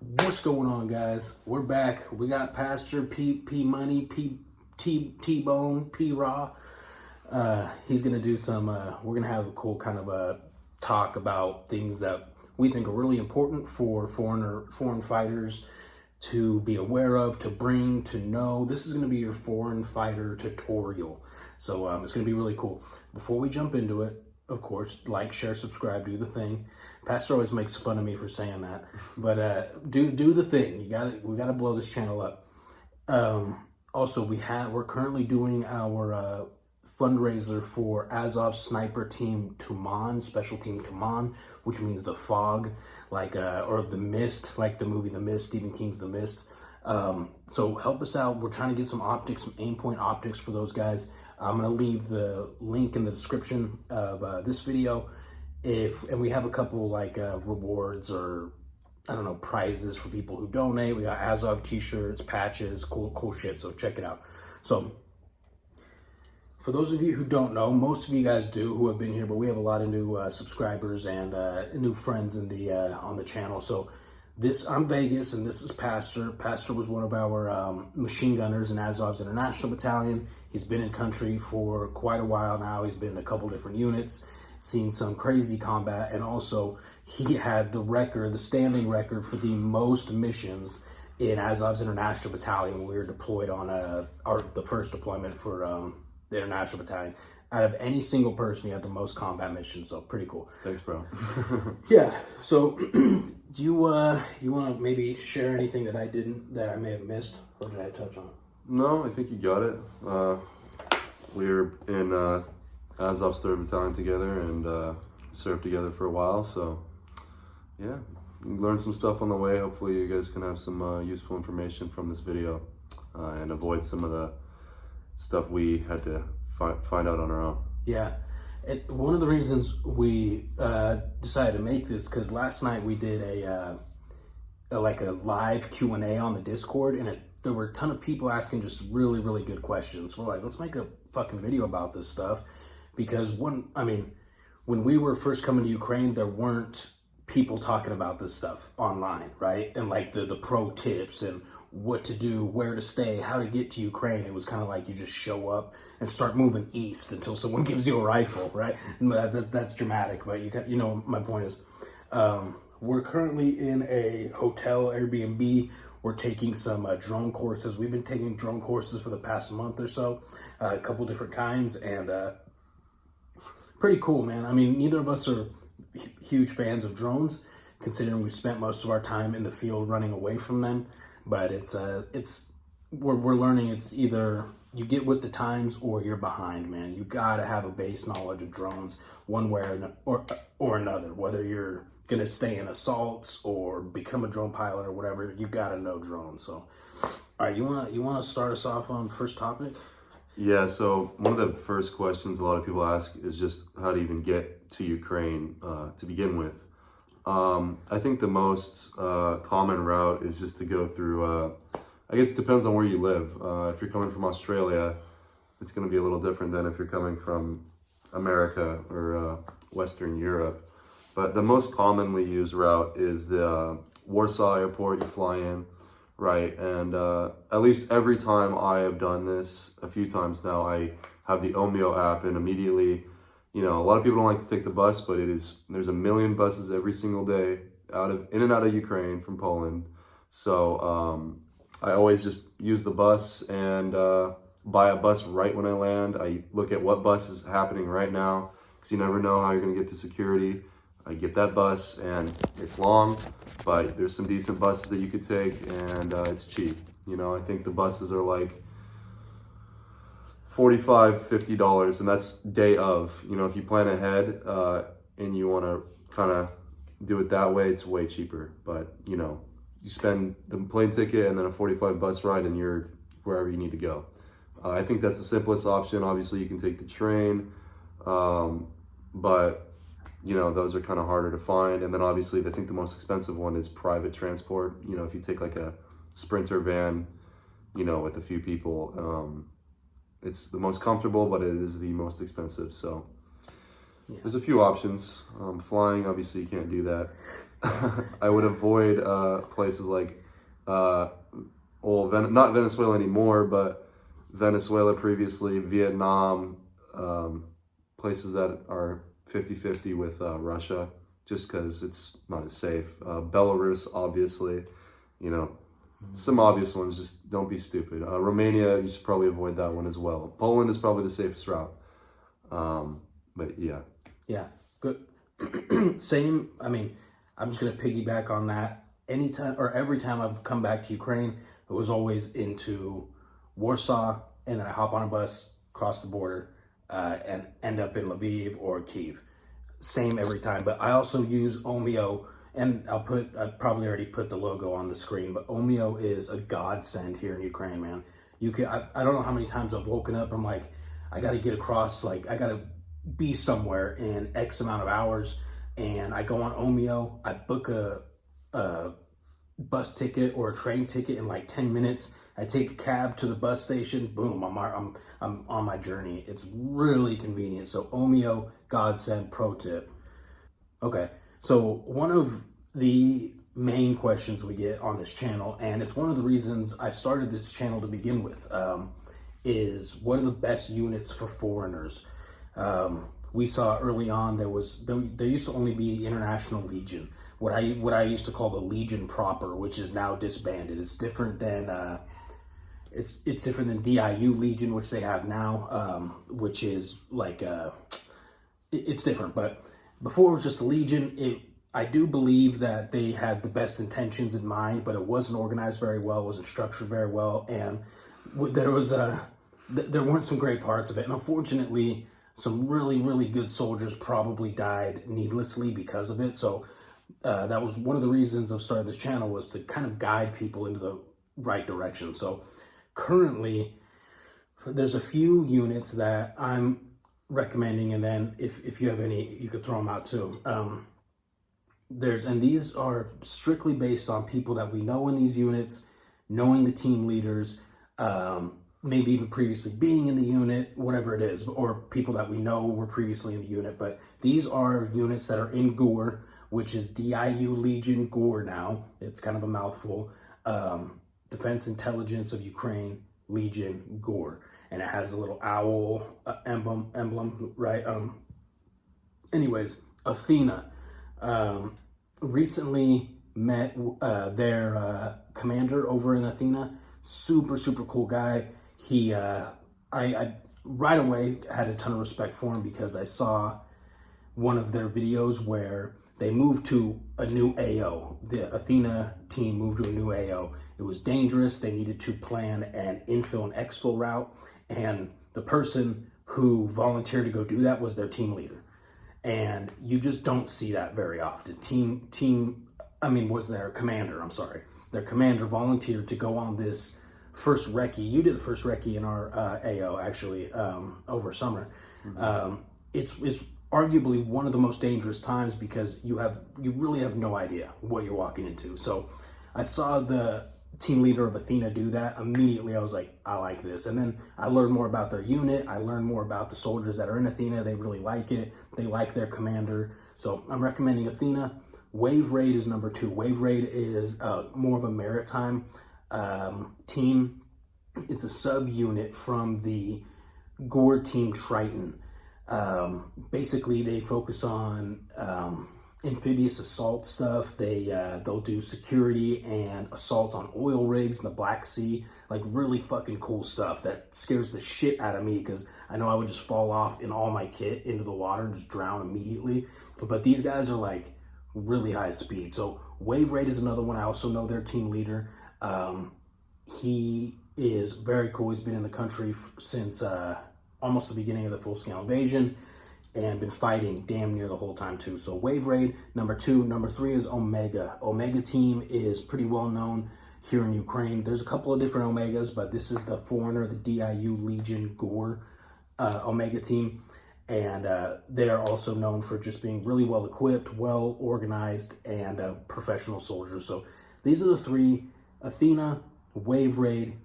What's going on, guys? We're back. We got Pastor P Money, T Bone, P Raw. He's gonna do some. We're gonna have a cool kind of a talk about things that we think are really important for foreign fighters to be aware of, to bring, to know. This is gonna be your foreign fighter tutorial. So it's gonna be really cool. Before we jump into it, of course, like, share, subscribe, do the thing. Pastor always makes fun of me for saying that, but do the thing. We gotta blow this channel up. Also, we're currently doing our fundraiser for Azov sniper team Tuman, special team Tuman, which means the fog, or the mist, like the movie The Mist, Stephen King's The Mist. So help us out. We're trying to get some optics, some aim point optics for those guys. I'm gonna leave the link in the description of this video. And we have a couple rewards or I don't know, prizes for people who donate. We got Azov t-shirts, patches, cool shit. So check it out. So for those of you who don't know, most of you guys do who have been here, but we have a lot of new subscribers and new friends in the on the channel. So I'm Vegas, and this is Pastor. Pastor was one of our machine gunners in Azov's International Battalion. He's been in country for quite a while now. He's been in a couple different units, seen some crazy combat, and also he had the standing record for the most missions in Azov's International Battalion when we were deployed on the first deployment for the International Battalion. Out of any single person, he had the most combat missions, so pretty cool. Thanks, bro. Yeah, so do you want to maybe share anything that I may have missed, or did I touch on? No, I think you got it. We were in Azov's 3rd Battalion together and served together for a while, so yeah, learned some stuff on the way. Hopefully you guys can have some useful information from this video and avoid some of the stuff we had to find out on our own. Yeah, and one of the reasons we decided to make this, because last night we did a live Q&A on the Discord, and there were a ton of people asking just really, really good questions. We're like, let's make a fucking video about this stuff, because when we were first coming to Ukraine, there weren't people talking about this stuff online, right? And like the pro tips and what to do, where to stay, how to get to Ukraine. It was kind of like you just show up and start moving east until someone gives you a rifle, right? That's dramatic, but you know my point is, we're currently in a hotel Airbnb. We're taking some drone courses. We've been taking drone courses for the past month or so, a couple different kinds, and pretty cool, man. I mean, neither of us are huge fans of drones, considering we've spent most of our time in the field running away from them. But we're learning it's either you get with the times or you're behind, man. You gotta have a base knowledge of drones one way or another. Whether you're gonna stay in assaults or become a drone pilot or whatever, you gotta know drones. So, all right, you wanna start us off on first topic? Yeah, so one of the first questions a lot of people ask is just how to even get to Ukraine to begin with. I think the most common route is just to go through, I guess it depends on where you live. If you're coming from Australia, it's going to be a little different than if you're coming from America or Western Europe. But the most commonly used route is the Warsaw Airport. You fly in, right? And at least every time I have done this, a few times now, I have the Omeo app, and immediately, a lot of people don't like to take the bus, but there's a million buses every single day in and out of Ukraine from Poland. So I always just use the bus and buy a bus right when I land. I look at what bus is happening right now, because you never know how you're going to get to security. I get that bus, and it's long, but there's some decent buses that you could take, and it's cheap. I think the buses are like $45, $50, and that's day of. If you plan ahead and you want to kind of do it that way, it's way cheaper. But you spend the plane ticket and then a 45 bus ride, and you're wherever you need to go. I think that's the simplest option. Obviously, you can take the train, but those are kind of harder to find. And then obviously, I think the most expensive one is private transport. If you take like a Sprinter van, with a few people. It's the most comfortable, but it is the most expensive. So there's a few options. Flying, obviously, you can't do that. I would avoid places like, not Venezuela anymore, but Venezuela previously, Vietnam, places that are 50-50 with Russia, just because it's not as safe. Belarus, obviously, you know, some obvious ones, just don't be stupid. Romania, you should probably avoid that one as well. Poland is probably the safest route. But yeah. Yeah, good. Same. I mean, I'm just gonna piggyback on that. Anytime or every time I've come back to Ukraine, it was always into Warsaw, and then I hop on a bus, cross the border, and end up in Lviv or Kyiv. Same every time. But I also use Omeo, and I probably already put the logo on the screen, but Omeo is a godsend here in Ukraine, man. I don't know how many times I've woken up, I'm like, I gotta get across, like, I gotta be somewhere in X amount of hours, and I go on Omeo, I book a bus ticket or a train ticket in like 10 minutes. I take a cab to the bus station, boom, I'm on my journey. It's really convenient. So Omeo, godsend, pro tip. Okay, so one of the main questions we get on this channel, and it's one of the reasons I started this channel to begin with, is what are the best units for foreigners? We saw early on there used to only be the International Legion, what I used to call the Legion proper, which is now disbanded. It's different than it's different than DIU Legion, which they have now, which is like it's different. But before it was just the Legion. I do believe that they had the best intentions in mind, but it wasn't organized very well, wasn't structured very well, and there weren't some great parts of it. And unfortunately, some really, really good soldiers probably died needlessly because of it. So that was one of the reasons of starting this channel, was to kind of guide people into the right direction. So currently, there's a few units that I'm recommending, and then if you have any, you could throw them out too. And these are strictly based on people that we know in these units, knowing the team leaders, maybe even previously being in the unit, whatever it is, or people that we know were previously in the unit. But these are units that are in GOR, which is DIU Legion GOR now. It's kind of a mouthful. Defense Intelligence of Ukraine Legion GOR. And it has a little owl emblem, right? Anyways, Athena. Recently met their commander over in Athena. Super, super cool guy. I right away had a ton of respect for him because I saw one of their videos where they moved to a new AO. The Athena team moved to a new AO. It was dangerous. They needed to plan an infill and exfil route. And the person who volunteered to go do that was their team leader. And you just don't see that very often. Was their commander, I'm sorry. Their commander volunteered to go on this first recce. You did the first recce in our AO, actually, over summer. Mm-hmm. It's arguably one of the most dangerous times because you really have no idea what you're walking into. So I saw the team leader of Athena do that. Immediately I was like, I like this. And then I learned more about their unit. I learned more about the soldiers that are in Athena. They really like it. They like their commander. So I'm recommending Athena. Wave Raid is number 2. Wave Raid is more of a maritime team. It's a sub-unit from the GOR team Triton. Basically, they focus on amphibious assault stuff. They'll do security and assaults on oil rigs in the Black Sea, like really fucking cool stuff that scares the shit out of me because I know I would just fall off in all my kit into the water and just drown immediately. But these guys are like really high speed. So Wave Raid is another one. I also know their team leader. He is very cool. He's been in the country since almost the beginning of the full-scale invasion, and been fighting damn near the whole time too. So Wave Raid, number 2. Number 3 is Omega. Omega team is pretty well known here in Ukraine. There's a couple of different Omegas, but this is the foreigner, the DIU Legion GOR Omega team. And they are also known for just being really well equipped, well organized, and professional soldiers. So these are the 3: Athena, Wave Raid,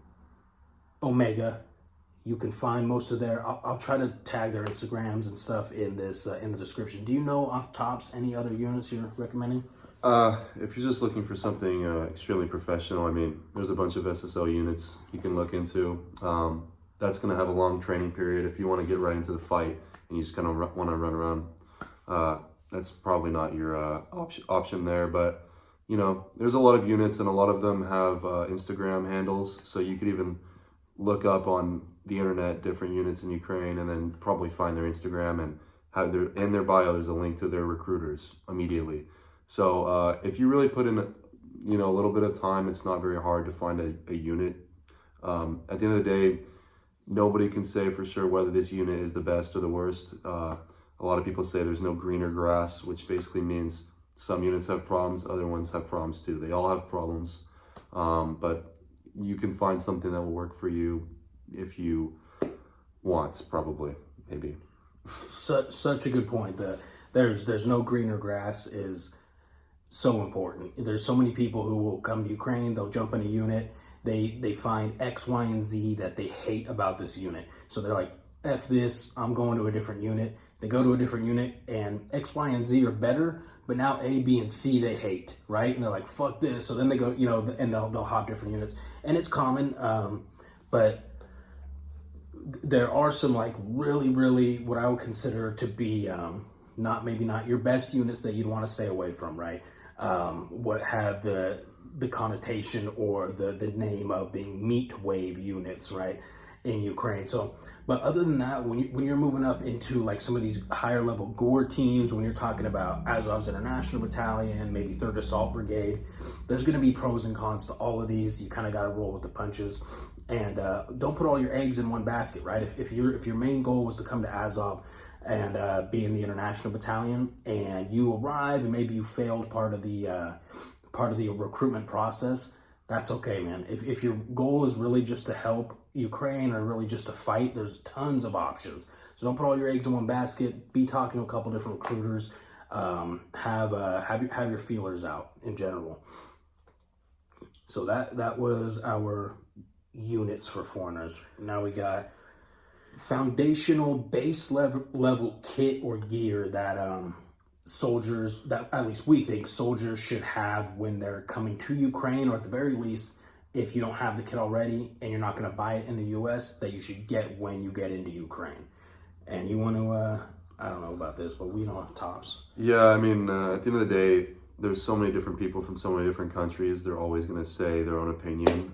Omega. You can find most of their, I'll try to tag their Instagrams and stuff in this in the description. Do you know off tops any other units you're recommending? If you're just looking for something extremely professional, I mean, there's a bunch of SSL units you can look into. That's going to have a long training period. If you want to get right into the fight and you just kind of want to run around, that's probably not your option there. But, you know, there's a lot of units, and a lot of them have Instagram handles. So you could even look up on the internet different units in Ukraine and then probably find their Instagram, and have in their bio, there's a link to their recruiters immediately. So if you really put in, you know, a little bit of time, it's not very hard to find a unit. At the end of the day, nobody can say for sure whether this unit is the best or the worst. A lot of people say there's no greener grass, which basically means some units have problems, other ones have problems too. They all have problems, but you can find something that will work for you if you want, probably, maybe. Such a good point. That there's no greener grass is so important. There's so many people who will come to Ukraine, they'll jump in a unit, they find X, Y, and Z that they hate about this unit. So they're like, F this, I'm going to a different unit. They go to a different unit, and X, Y, and Z are better, but now A, B, and C they hate, right? And they're like, fuck this. So then they go, you know, and they'll hop different units. And it's common, but there are some like really what I would consider to be not your best units that you'd want to stay away from, right? What have the connotation or the name of being meat wave units, right, in Ukraine. So, but other than that, when you're moving up into like some of these higher level GOR teams, when you're talking about Azov's International Battalion, maybe 3rd Assault Brigade, there's going to be pros and cons to all of these. You kind of got to roll with the punches, and don't put all your eggs in one basket, right? If your main goal was to come to Azov and be in the International Battalion, and you arrive and maybe you failed part of the recruitment process, that's okay, man. If your goal is really just to help Ukraine or really just to fight, there's tons of options. So don't put all your eggs in one basket. Be talking to a couple different recruiters. Have your feelers out in general. So that was our units for foreigners. Now we got foundational base level kit or gear that soldiers, that at least we think soldiers should have when they're coming to Ukraine, or at the very least, if you don't have the kit already and you're not going to buy it in the US, that you should get when you get into Ukraine. And you want to, I don't know about this, but we know tops. Yeah, I mean, at the end of the day, there's so many different people from so many different countries. They're always going to say their own opinion.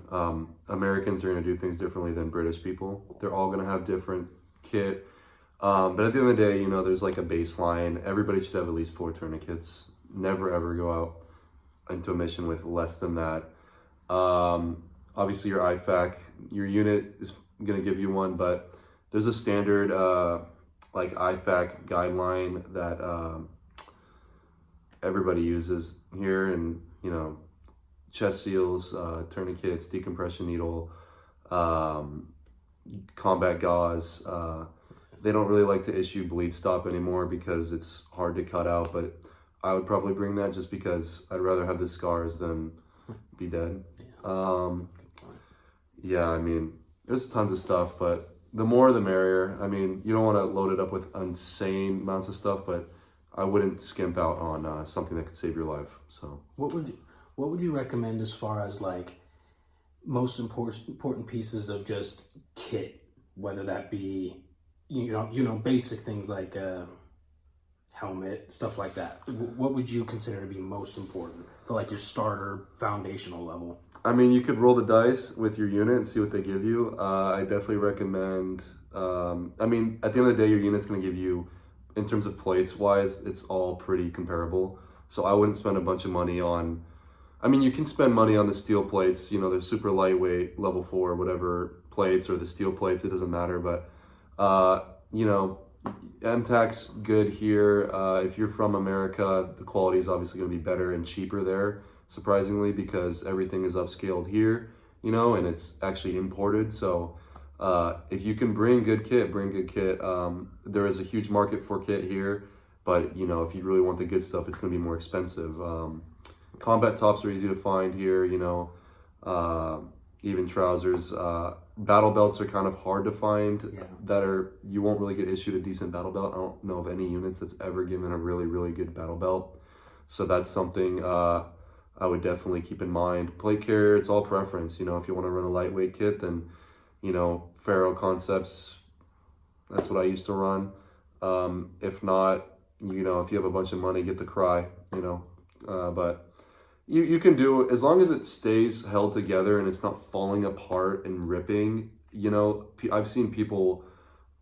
Americans are going to do things differently than British people. They're all going to have different kit. But at the end of the day, you know, there's like a baseline. Everybody should have at least 4 tourniquets. Never ever go out into a mission with less than that. Obviously your IFAC, your unit is going to give you one, but there's a standard like IFAC guideline that everybody uses here, and you know, chest seals, tourniquets, decompression needle, combat gauze. They don't really like to issue bleed stop anymore because it's hard to cut out, but I would probably bring that just because I'd rather have the scars than be dead. Yeah, I mean, there's tons of stuff, but the more the merrier. I mean, you don't want to load it up with insane amounts of stuff, but I wouldn't skimp out on something that could save your life. So what would you recommend as far as like most important pieces of just kit, whether that be you know basic things like helmet, stuff like that? What would you consider to be most important for like your starter foundational level? I mean, you could roll the dice with your unit and see what they give you. I definitely recommend, I mean, at the end of the day, your unit's going to give you, in terms of plates wise, it's all pretty comparable. So I wouldn't spend a bunch of money on, I mean, you can spend money on the steel plates, you know, they're super lightweight, level 4, whatever plates, or the steel plates, it doesn't matter. But, you know, MTAC's good here. If you're from America, the quality is obviously going to be better and cheaper there, surprisingly, because everything is upscaled here, you know, and it's actually imported. So if you can bring good kit, bring good kit. There is a huge market for kit here, but you know, if you really want the good stuff, it's going to be more expensive. Combat tops are easy to find here, you know, even trousers. Battle belts are kind of hard to find. Yeah. You won't really get issued a decent battle belt. I don't know of any units that's ever given a really, really good battle belt. So that's something I would definitely keep in mind. Plate carrier, it's all preference. You know, if you want to run a lightweight kit, then, you know, Faro Concepts, that's what I used to run. If not, you know, if you have a bunch of money, get the Cry, you know. But you can do, as long as it stays held together and it's not falling apart and ripping, you know. I've seen people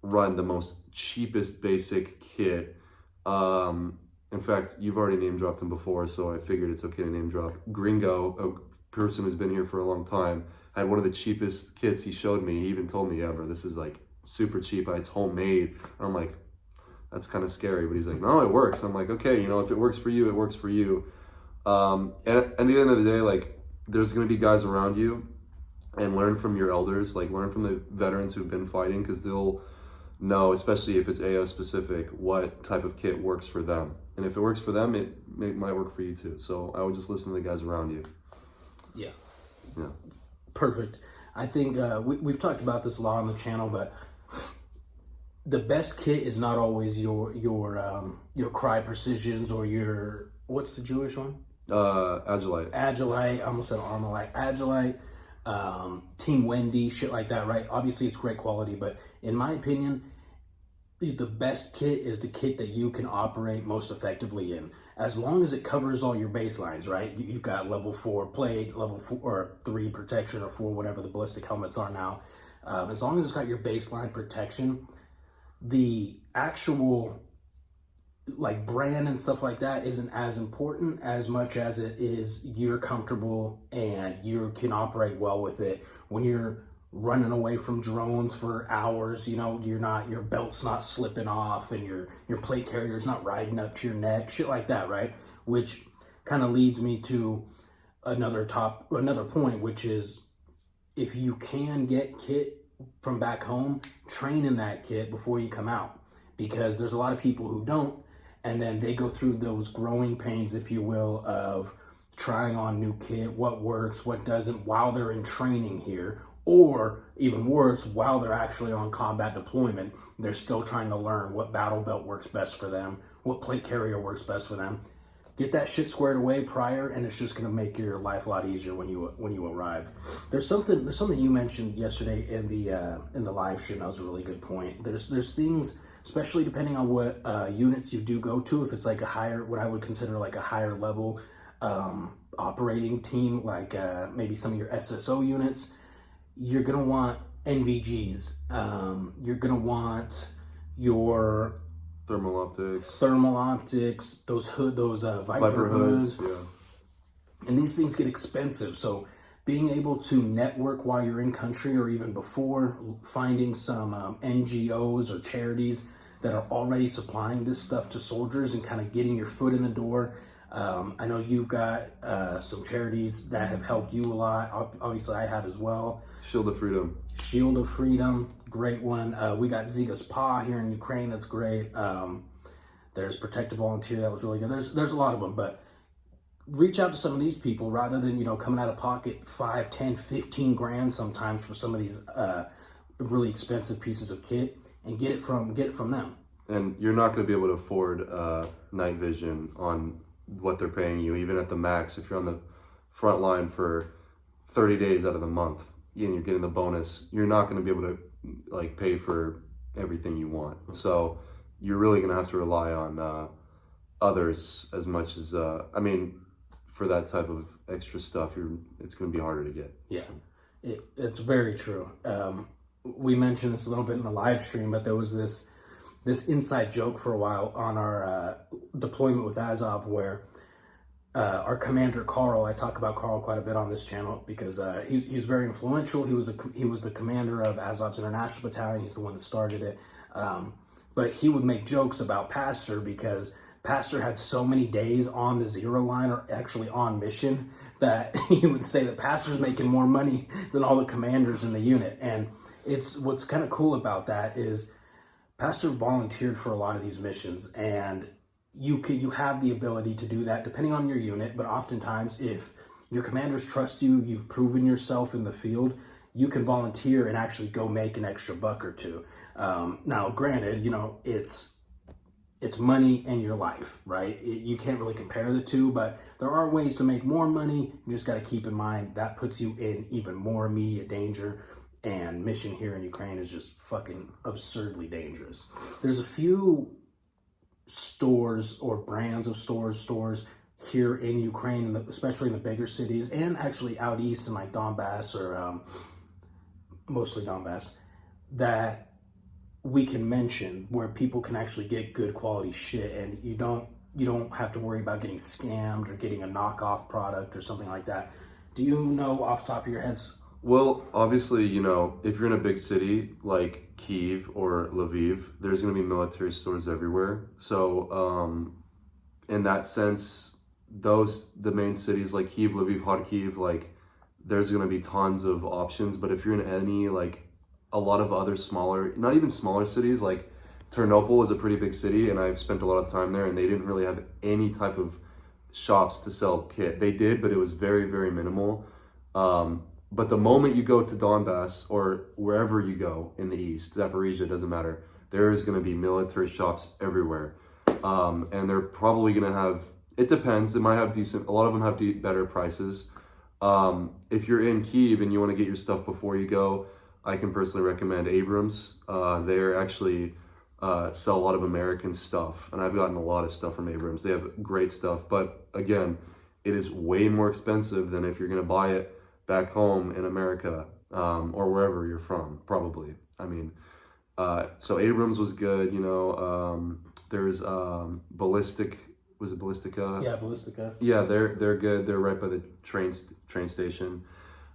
run the most cheapest basic kit. In fact, you've already name dropped him before, so I figured it's okay to name drop. Gringo, a person who's been here for a long time, had one of the cheapest kits he showed me. He even told me, yeah, bro, this is like super cheap. It's homemade. And I'm like, that's kind of scary. But he's like, no, it works. I'm like, okay, you know, if it works for you, it works for you. And at the end of the day, like, there's going to be guys around you, and learn from your elders, like learn from the veterans who've been fighting, because they'll know, especially if it's AO specific, what type of kit works for them. And if it works for them, it might work for you too. So I would just listen to the guys around you. Yeah. Yeah. Perfect. I think we've talked about this a lot on the channel, but the best kit is not always your Cry Precisions or your, what's the Jewish one? Agilite. I almost said Armalite. Agilite, Team Wendy, shit like that, right? Obviously, it's great quality, but in my opinion, the best kit is the kit that you can operate most effectively in. As long as it covers all your baselines, right? You've got level 4 plate, level 4 or 3 protection, or 4, whatever the ballistic helmets are now. As long as it's got your baseline protection, the actual like brand and stuff like that isn't as important as much as it is you're comfortable and you can operate well with it. When you're running away from drones for hours, you know, your belt's not slipping off and your plate carrier's not riding up to your neck, shit like that, right? Which kind of leads me to another point, which is, if you can get kit from back home, train in that kit before you come out, because there's a lot of people who don't, and then they go through those growing pains, if you will, of trying on new kit, what works, what doesn't, while they're in training here, or even worse, while they're actually on combat deployment. They're still trying to learn what battle belt works best for them, what plate carrier works best for them. Get that shit squared away prior, and it's just going to make your life a lot easier when you arrive. There's something you mentioned yesterday in the live stream that was a really good point. There's things, especially depending on what units you do go to. If it's like a higher, what I would consider like a higher level operating team, like maybe some of your SSO units, you're gonna want NVGs. You're gonna want your thermal optics, those Viper hoods. Yeah. And these things get expensive. So being able to network while you're in country, or even before, finding some NGOs or charities that are already supplying this stuff to soldiers and kind of getting your foot in the door. I know you've got some charities that have helped you a lot. Obviously, I have as well. Shield of Freedom, great one. We got Ziga's Paw here in Ukraine, that's great. There's Protective Volunteer, that was really good. There's a lot of them, but reach out to some of these people rather than, you know, coming out of pocket 5, 10, 15 grand sometimes for some of these really expensive pieces of kit, and get it from them. And you're not going to be able to afford night vision on what they're paying you, even at the max. If you're on the front line for 30 days out of the month and you're getting the bonus, you're not going to be able to like pay for everything you want. So you're really going to have to rely on others as much as for that type of extra stuff, it's going to be harder to get. Yeah, it's very true. We mentioned this a little bit in the live stream, but there was this inside joke for a while on our deployment with Azov, where our commander Carl, I talk about Carl quite a bit on this channel because he's very influential. He was the commander of Azov's International Battalion. He's the one that started it. But he would make jokes about Pastor, because Pastor had so many days on the 0 line, or actually on mission, that he would say that Pastor's making more money than all the commanders in the unit. And what's kind of cool about that is Pastor volunteered for a lot of these missions, and you have the ability to do that depending on your unit. But oftentimes, if your commanders trust you, you've proven yourself in the field, you can volunteer and actually go make an extra buck or two. Now, granted, you know, it's it's money and your life, right? You can't really compare the two, but there are ways to make more money. You just got to keep in mind that puts you in even more immediate danger. And mission here in Ukraine is just fucking absurdly dangerous. There's a few stores or brands of stores here in Ukraine, especially in the bigger cities, and actually out east in like Donbass or mostly Donbass, that we can mention where people can actually get good quality shit, and you don't have to worry about getting scammed or getting a knockoff product or something like that. Do you know off the top of your heads? Well, obviously, you know, if you're in a big city like Kyiv or Lviv, there's going to be military stores everywhere. So, in that sense, the main cities like Kyiv, Lviv, Kharkiv, like, there's going to be tons of options. But if you're in any, like, a lot of other smaller, not even smaller cities, like Ternopil is a pretty big city, and I've spent a lot of time there, and they didn't really have any type of shops to sell kit. They did, but it was very, very minimal. But the moment you go to Donbass or wherever you go in the east, Zaporizhia, doesn't matter, there is going to be military shops everywhere. And they're probably going to have, it depends, they might have decent, a lot of them have better prices. If you're in Kyiv and you want to get your stuff before you go, I can personally recommend Abrams. They're actually sell a lot of American stuff, and I've gotten a lot of stuff from Abrams. They have great stuff, but again, it is way more expensive than if you're going to buy it back home in America, or wherever you're from, probably. I mean, so Abrams was good, you know. There's Ballistic, was it Ballistica? Yeah, Ballistica. Yeah, they're good. They're right by the train station.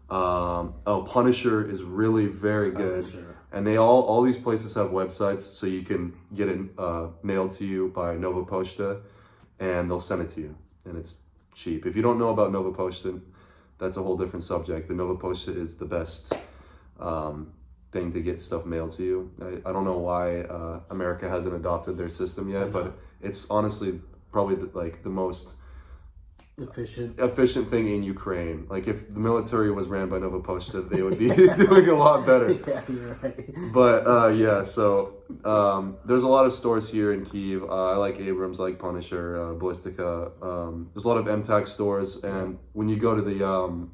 Punisher is really very good. Punisher. And they all these places have websites, so you can get it mailed to you by Nova Poshta, and they'll send it to you, and it's cheap. If you don't know about Nova Poshta, that's a whole different subject, but Nova Poshta is the best thing to get stuff mailed to you. I don't know why America hasn't adopted their system yet, but it's honestly probably the most efficient thing in Ukraine. Like, if the military was ran by Nova Poshta, they would be doing a lot better. Yeah, you're right. But yeah, so there's a lot of stores here in Kyiv. I like Abrams, I like Punisher, Ballistica. There's a lot of MTAC stores, and when you go to the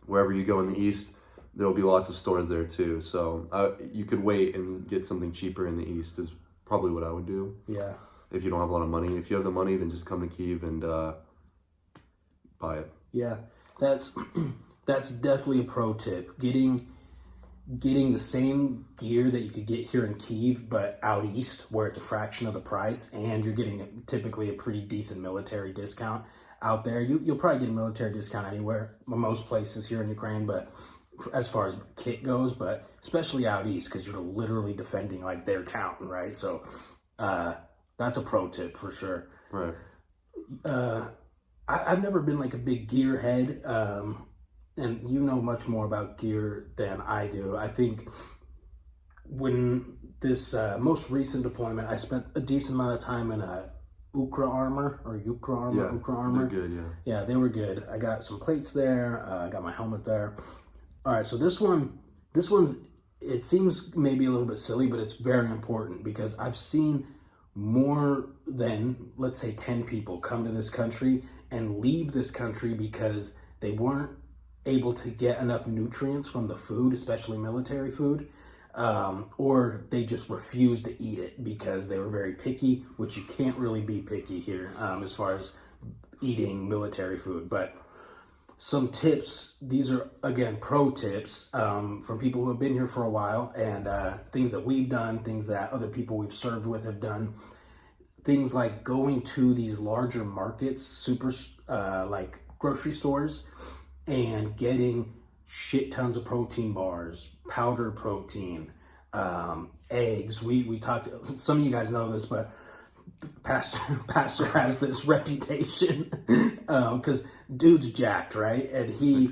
wherever you go in the east, there'll be lots of stores there too. So you could wait and get something cheaper in the east is probably what I would do. Yeah. If you don't have a lot of money. If you have the money, then just come to Kyiv and buy it. Yeah, that's definitely a pro tip. Getting the same gear that you could get here in Kyiv, but out east, where it's a fraction of the price, and you're getting typically a pretty decent military discount out there. You'll probably get a military discount anywhere, most places here in Ukraine, but as far as kit goes, but especially out east, because you're literally defending like their town, right? So that's a pro tip for sure. Right. I've never been like a big gear head, and you know much more about gear than I do. I think when this most recent deployment, I spent a decent amount of time in a Ukra armor. They're good, yeah. Yeah, they were good. I got some plates there. I got my helmet there. All right, so this one's, it seems maybe a little bit silly, but it's very important because I've seen more than, let's say, 10 people come to this country and leave this country because they weren't able to get enough nutrients from the food, especially military food, or they just refused to eat it because they were very picky, which you can't really be picky here as far as eating military food. But some tips, these are, again, pro tips from people who have been here for a while, and things that we've done, things that other people we've served with have done. Things like going to these larger markets, like grocery stores, and getting shit tons of protein bars, powdered protein, eggs. We talked, some of you guys know this, but Pastor has this reputation because dude's jacked, right? And he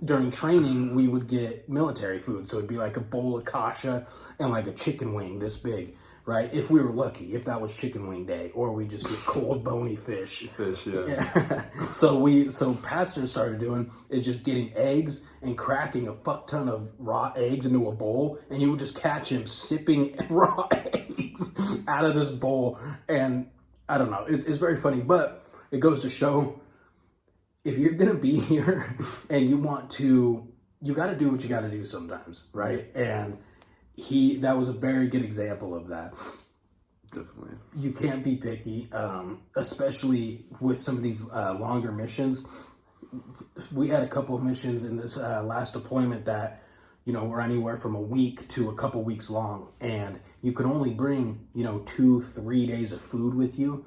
during training, we would get military food. So it'd be like a bowl of kasha and like a chicken wing this big. right? If we were lucky, if that was chicken wing day, or we just get cold bony fish. Yeah. So Pastor started doing is just getting eggs and cracking a fuck ton of raw eggs into a bowl, and you would just catch him sipping raw eggs out of this bowl. And I don't know, it's very funny, but it goes to show, if you're gonna be here and you want to, you got to do what you got to do sometimes, right? And that was a very good example of that. Definitely. You can't be picky, especially with some of these longer missions. We had a couple of missions in this last deployment that, were anywhere from a week to a couple weeks long, and you could only bring, 2-3 days of food with you.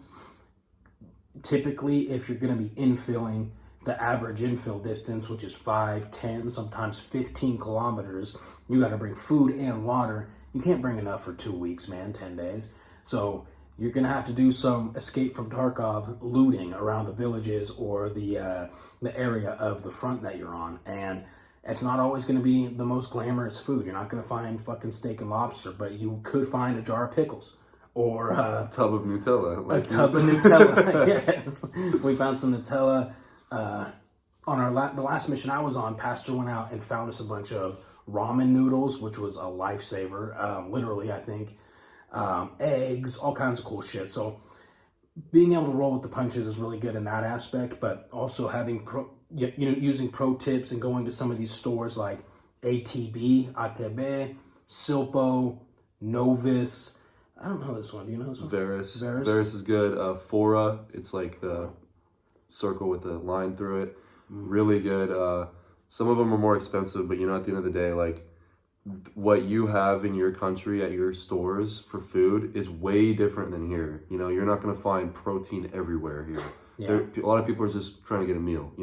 Typically, if you're going to be infilling, the average infill distance, which is 5, 10, sometimes 15 kilometers, you got to bring food and water. You can't bring enough for 2 weeks, man, 10 days. So you're going to have to do some escape from Tarkov looting around the villages or the area of the front that you're on. And it's not always going to be the most glamorous food. You're not going to find fucking steak and lobster, but you could find a jar of pickles. Or a tub of Nutella. A tub of Nutella, yes. We found some Nutella. On the last mission I was on, Pastor went out and found us a bunch of ramen noodles, which was a lifesaver. Literally, I think. Eggs, all kinds of cool shit. So being able to roll with the punches is really good in that aspect, but also having using pro tips and going to some of these stores like ATB, Silpo, Novus. I don't know this one. Do you know this one? Varus is good. Fora, it's like the circle with the line through it. Really good. Some of them are more expensive, but at the end of the day, like, what you have in your country at your stores for food is way different than here. You're not going to find protein everywhere here. A lot of people are just trying to get a meal,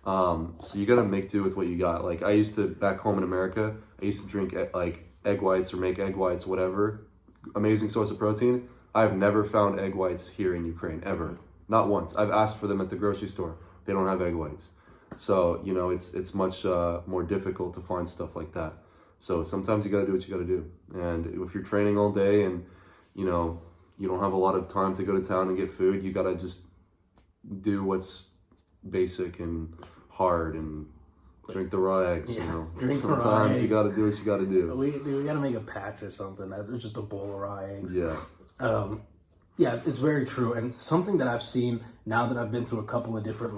so you got to make do with what you got. Like, I used to, back home in America, I used to drink egg whites or make egg whites, whatever. Amazing source of protein. I've never found egg whites here in Ukraine, ever. Not once. I've asked for them at the grocery store. They don't have egg whites. So, it's much more difficult to find stuff like that. So sometimes you got to do what you got to do. And if you're training all day and, you don't have a lot of time to go to town and get food, you got to just do what's basic and hard and drink the raw eggs, Drink Sometimes raw eggs. you got to do what you got to do. We got to make a patch or something. It's just a bowl of raw eggs. Yeah. Yeah, it's very true. And something that I've seen now that I've been through a couple of different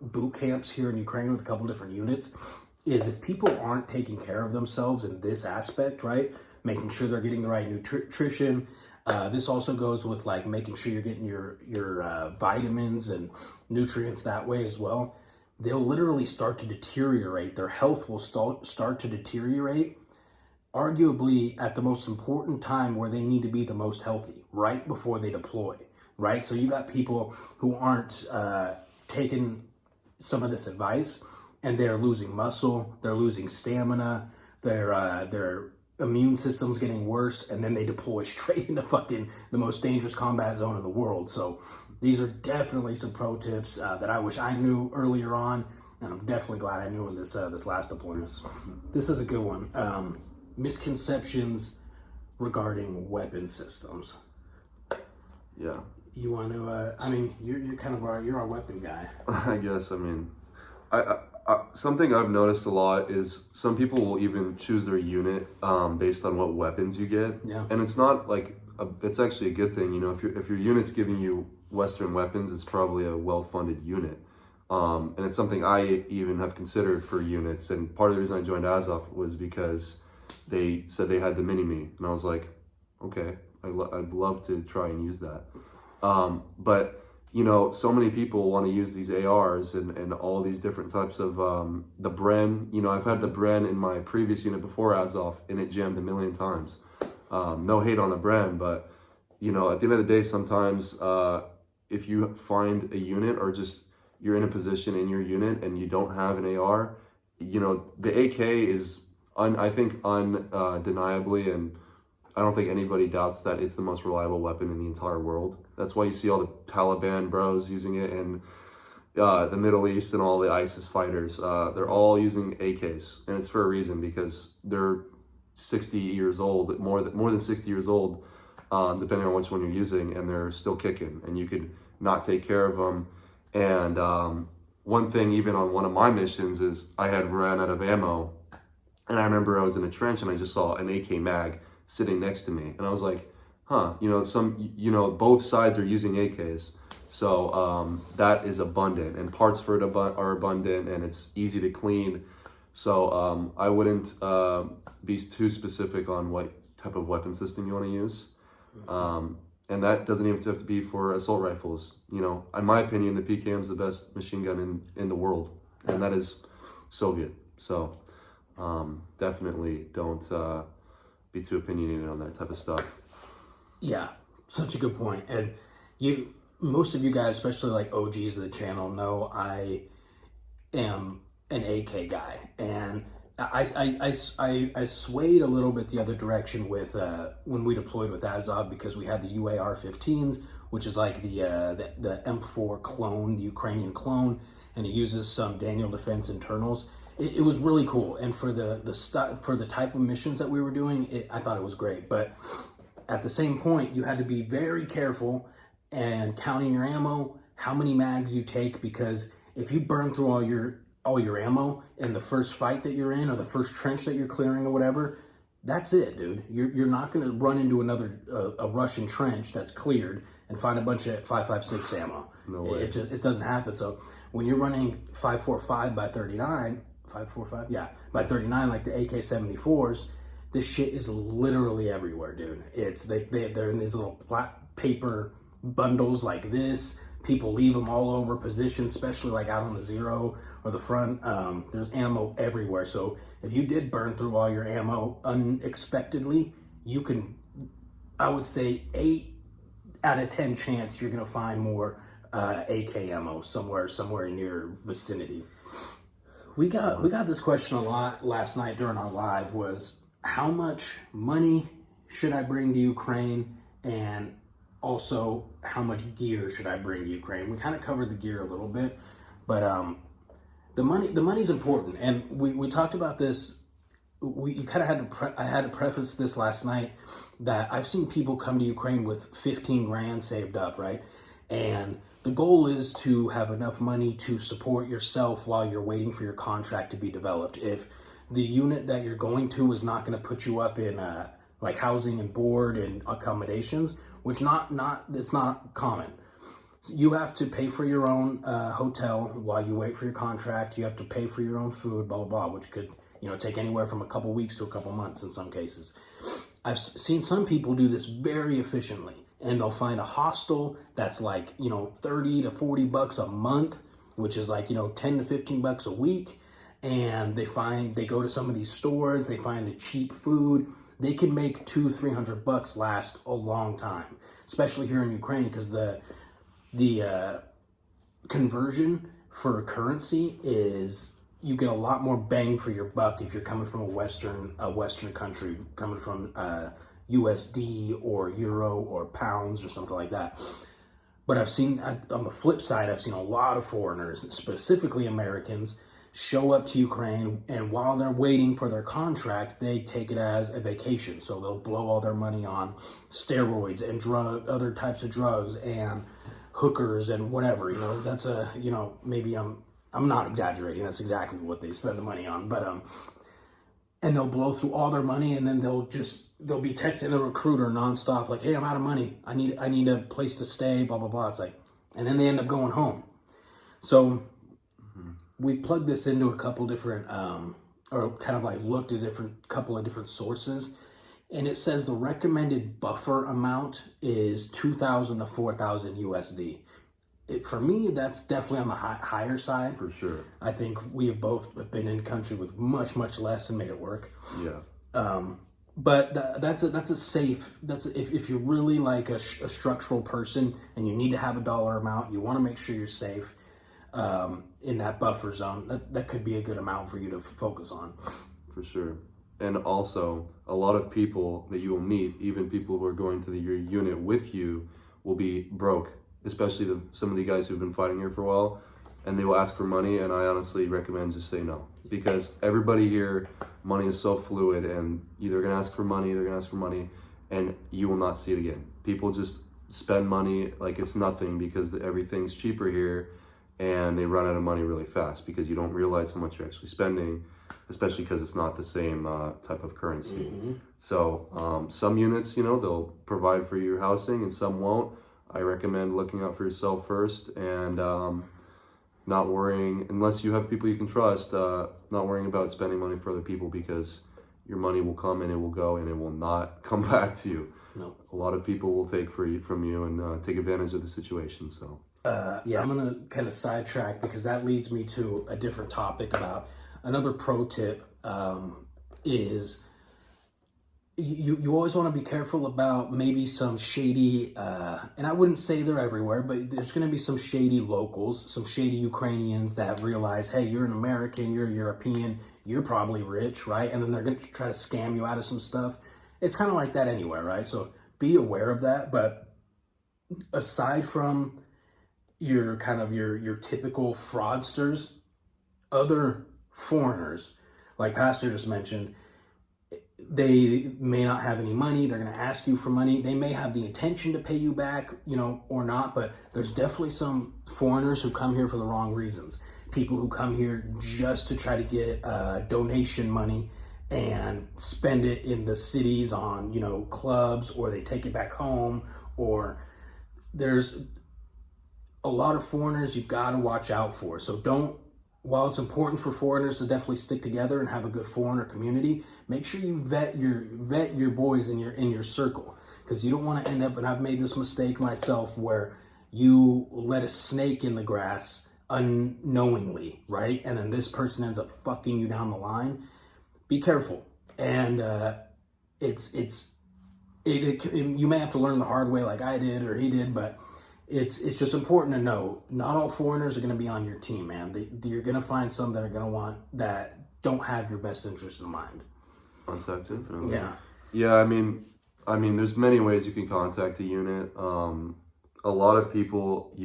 boot camps here in Ukraine with a couple different units, is if people aren't taking care of themselves in this aspect, right? Making sure they're getting the right nutrition. This also goes with making sure you're getting your vitamins and nutrients that way as well. They'll literally start to deteriorate. Their health will start to deteriorate, arguably at the most important time where they need to be the most healthy, right before they deploy, right? So you got people who aren't taking some of this advice, and they're losing muscle, they're losing stamina, their immune system's getting worse, and then they deploy straight into fucking the most dangerous combat zone in the world. So these are definitely some pro tips that I wish I knew earlier on, and I'm definitely glad I knew in this last deployment. This is a good one. Misconceptions regarding weapon systems. Yeah. You want to? You're kind of you're our weapon guy. I guess. Something I've noticed a lot is some people will even choose their unit based on what weapons you get. Yeah. And it's not it's actually a good thing. If your unit's giving you Western weapons, it's probably a well-funded unit. And it's something I even have considered for units. And part of the reason I joined Azov was because they said they had the mini-me. And I was like, okay, I'd love to try and use that. But so many people want to use these ARs and all these different types of the Bren. I've had the Bren in my previous unit before Azov, and it jammed a million times. No hate on the Bren, but at the end of the day, sometimes if you find a unit or just you're in a position in your unit and you don't have an AR, the AK is I think undeniably, and I don't think anybody doubts that it's the most reliable weapon in the entire world. That's why you see all the Taliban bros using it in the Middle East and all the ISIS fighters. They're all using AKs, and it's for a reason, because they're 60 years old, more than 60 years old. depending on which one you're using, and they're still kicking, and you could not take care of them. And one thing, even on one of my missions, is I had ran out of ammo, and I remember I was in a trench and I just saw an AK mag sitting next to me, and I was like, huh, both sides are using AKs. So that is abundant, and parts for it are abundant, and it's easy to clean. So I wouldn't be too specific on what type of weapon system you want to use. And that doesn't even have to be for assault rifles. In my opinion, the PKM is the best machine gun in the world, and that is Soviet. So definitely don't be too opinionated on that type of stuff. Yeah, such a good point. And most of you guys, especially like OGs of the channel, know I am an AK guy, and I swayed a little bit the other direction with when we deployed with Azov, because we had the UAR-15s, which is like the M4 clone, the Ukrainian clone, and it uses some Daniel Defense internals. It was really cool, and for the type of missions that we were doing, I thought it was great. But at the same point, you had to be very careful and counting your ammo, how many mags you take, because if you burn through all your ammo in the first fight that you're in, or the first trench that you're clearing or whatever, that's it, dude. You're not going to run into a Russian trench that's cleared and find a bunch of 5.56 ammo. No way. It doesn't happen. So when you're running 5.45 by 39, 5.45, yeah, by 39, like the AK-74s, this shit is literally everywhere, dude. They're in these little black paper bundles like this. People leave them all over positions, especially like out on the zero or the front. There's ammo everywhere. So if you did burn through all your ammo unexpectedly, you can, I would say 8 out of 10 chance you're gonna find more AK ammo somewhere in your vicinity. We got this question a lot last night during our live, was how much money should I bring to Ukraine, and also how much gear should I bring to Ukraine? We kind of covered the gear a little bit, but the money's important, and we talked about this. I had to preface this last night that I've seen people come to Ukraine with 15 grand saved up, right? And the goal is to have enough money to support yourself while you're waiting for your contract to be developed. If the unit that you're going to is not going to put you up in like housing and board and accommodations, which it's not common. You have to pay for your own hotel while you wait for your contract. You have to pay for your own food, blah, blah, blah, which could take anywhere from a couple weeks to a couple months in some cases. I've seen some people do this very efficiently, and they'll find a hostel that's like, $30 to $40 a month, which is like, $10 to $15 a week. And they go to some of these stores, they find the cheap food. They can make $200-300 last a long time, especially here in Ukraine, because the conversion for currency is, you get a lot more bang for your buck if you're coming from a Western country, coming from USD or Euro or pounds or something like that. But on the flip side, I've seen a lot of foreigners, specifically Americans, show up to Ukraine, and while they're waiting for their contract, they take it as a vacation. So they'll blow all their money on steroids and other types of drugs and hookers and whatever. That's maybe I'm not exaggerating. That's exactly what they spend the money on. But and they'll blow through all their money, and then they'll be texting a recruiter nonstop, like, "Hey, I'm out of money. I need a place to stay." Blah blah blah. It's like, and then they end up going home. So we plugged this into a couple different, or kind of like looked at couple of different sources, and it says the recommended buffer amount is 2,000 to 4,000 USD. For me, that's definitely on the higher side. For sure. I think we have both been in country with much, much less and made it work. Yeah. But that's a safe. If you're really like a structural person and you need to have a dollar amount, you want to make sure you're safe. In that buffer zone, that could be a good amount for you to focus on. For sure. And also, a lot of people that you will meet, even people who are going to your unit with you, will be broke, especially some of the guys who've been fighting here for a while, and they will ask for money, and I honestly recommend just say no. Because everybody here, money is so fluid, and either they're going to ask for money, and you will not see it again. People just spend money like it's nothing because everything's cheaper here, and they run out of money really fast because you don't realize how much you're actually spending, especially because it's not the same type of currency. So some units, they'll provide for your housing and some won't. I recommend looking out for yourself first and not worrying, unless you have people you can trust, not worrying about spending money for other people, because your money will come and it will go and it will not come back to you. No. A lot of people will take from you and take advantage of the situation. So yeah, I'm gonna kind of sidetrack because that leads me to a different topic about another pro tip. Is you always want to be careful about maybe some shady, and I wouldn't say they're everywhere, but there's going to be some shady locals, some shady Ukrainians that realize, hey, you're an American, you're European, you're probably rich, right? And then they're going to try to scam you out of some stuff. It's kind of like that anywhere, right? So be aware of that. But aside from your typical fraudsters, other foreigners, like Pastor just mentioned, they may not have any money. They're going to ask you for money. They may have the intention to pay you back, or not, but there's definitely some foreigners who come here for the wrong reasons. People who come here just to try to get donation money and spend it in the cities on, clubs, or they take it back home, or there's a lot of foreigners you've got to watch out for. So while it's important for foreigners to definitely stick together and have a good foreigner community, make sure you vet your boys in your circle, because you don't want to end up, and I've made this mistake myself, where you let a snake in the grass unknowingly, right? And then this person ends up fucking you down the line. Be careful. And you may have to learn the hard way like I did or he did, but it's just important to know not all foreigners are going to be on your team, man. You're going to find some that are going to don't have your best interest in mind. Contact infinitely. Yeah. I mean, there's many ways you can contact a unit. A lot of people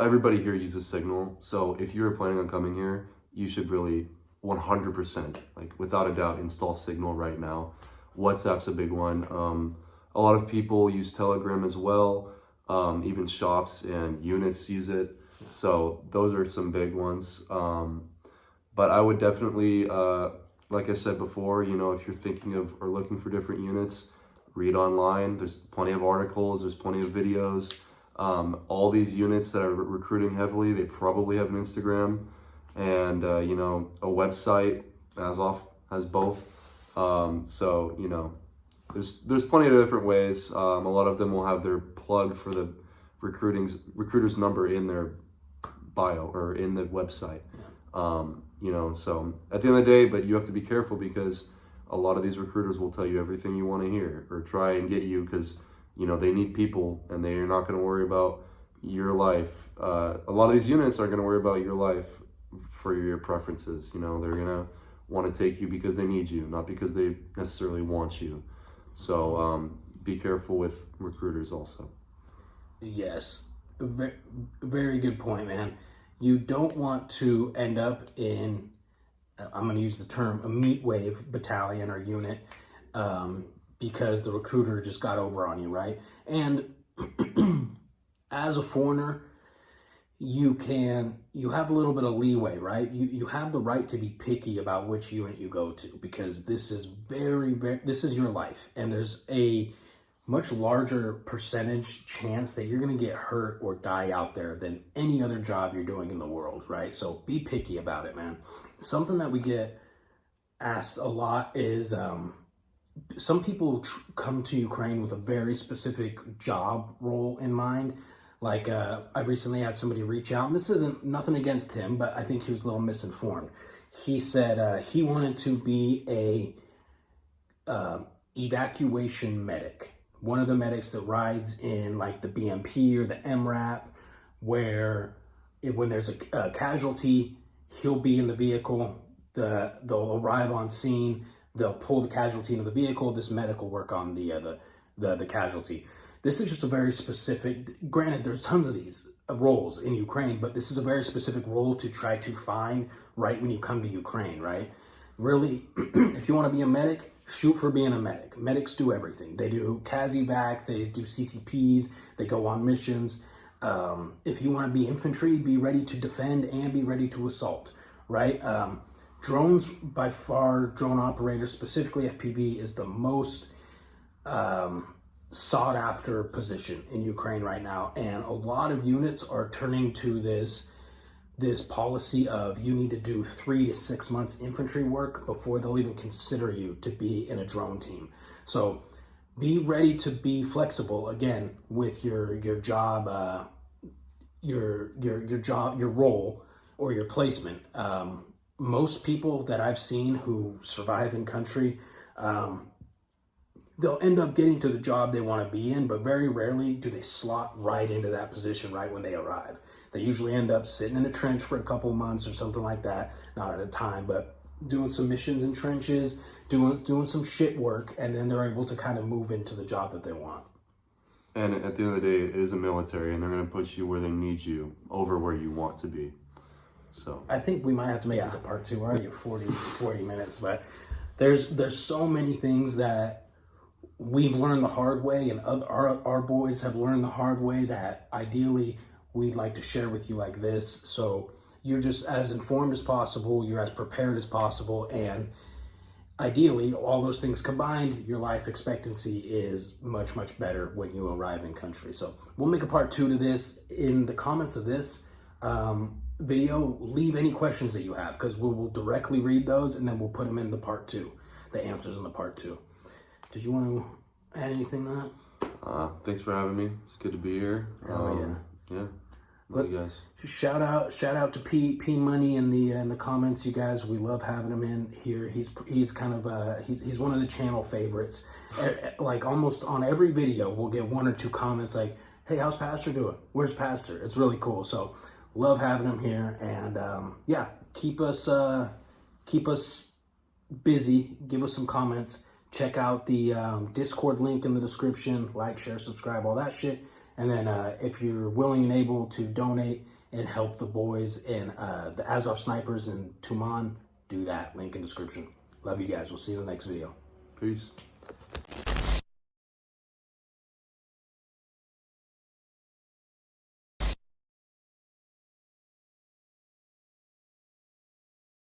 everybody here uses Signal. So if you're planning on coming here, you should really 100%, like without a doubt, install Signal right now. WhatsApp's a big one. A lot of people use Telegram as well. Even shops and units use it. So those are some big ones. But I would definitely, like I said before, if you're thinking of or looking for different units, read online. There's plenty of articles. There's plenty of videos. All these units that are recruiting heavily, they probably have an Instagram and, a website. Azov has both. There's plenty of different ways. A lot of them will have their plug for the recruiter's number in their bio or in the website. So at the end of the day, but you have to be careful because a lot of these recruiters will tell you everything you want to hear or try and get you because, they need people and they're not going to worry about your life. A lot of these units are going to worry about your life for your preferences. They're going to want to take you because they need you, not because they necessarily want you. So be careful with recruiters also. Yes, very good point, man. You don't want to end up in, I'm going to use the term, a meat wave battalion or unit, because the recruiter just got over on you, right? And as a foreigner, you have a little bit of leeway, right? You have the right to be picky about which unit you go to, because this is this is your life, and there's a much larger percentage chance that you're going to get hurt or die out there than any other job you're doing in the world, right? So be picky about it, man. Something that we get asked a lot is some people come to Ukraine with a very specific job role in mind. Like I recently had somebody reach out, and this isn't nothing against him, but I think he was a little misinformed. He said he wanted to be a evacuation medic, one of the medics that rides in like the BMP or the MRAP, where when there's a casualty, he'll be in the vehicle. They'll arrive on scene. They'll pull the casualty into the vehicle. This medic will work on the casualty. This is just a very specific, granted, there's tons of these roles in Ukraine, but this is a very specific role to try to find right when you come to Ukraine, right? really, if you want to be a medic, shoot for being a medic. Medics do everything. They do CASEVAC, they do CCPs, they go on missions. If you want to be infantry, be ready to defend and be ready to assault, right? Drones, by far, drone operators, specifically FPV, is the most sought after position in Ukraine right now. And a lot of units are turning to this policy of you need to do 3 to 6 months infantry work before they'll even consider you to be in a drone team. So be ready to be flexible again with your job, your job, your role, or your placement. Most people that I've seen who survive in country, they'll end up getting to the job they want to be in, but very rarely do they slot right into that position right when they arrive. They usually end up sitting in a trench for a couple months or something like that, not at a time, but doing some missions in trenches, doing some shit work, and then they're able to kind of move into the job that they want. And at the end of the day, it is a military, and they're going to put you where they need you over where you want to be. So I think we might have to make this a part 2. We're already at 40 minutes, but there's so many things that we've learned the hard way, and our boys have learned the hard way that ideally we'd like to share with you like this. So you're just as informed as possible, you're as prepared as possible, and ideally, all those things combined, your life expectancy is much, much better when you arrive in country. So we'll make a part 2 to this. In the comments of this video, leave any questions that you have, because we'll directly read those, and then we'll put them in the part 2, the answers in the part 2. Did you want to add anything to that? Thanks for having me. It's good to be here. Yeah. Love you guys. Just shout out to P Money in the comments, you guys. We love having him in here. He's kind of he's one of the channel favorites. Like almost on every video, we'll get 1 or 2 comments like, "Hey, how's Pastor doing? Where's Pastor?" It's really cool. So love having him here, and yeah, keep us busy. Give us some comments. Check out the Discord link in the description. Like, share, subscribe, all that shit. And then if you're willing and able to donate and help the boys in the Azov snipers in Tuman, do that. Link in description. Love you guys. We'll see you in the next video. Peace.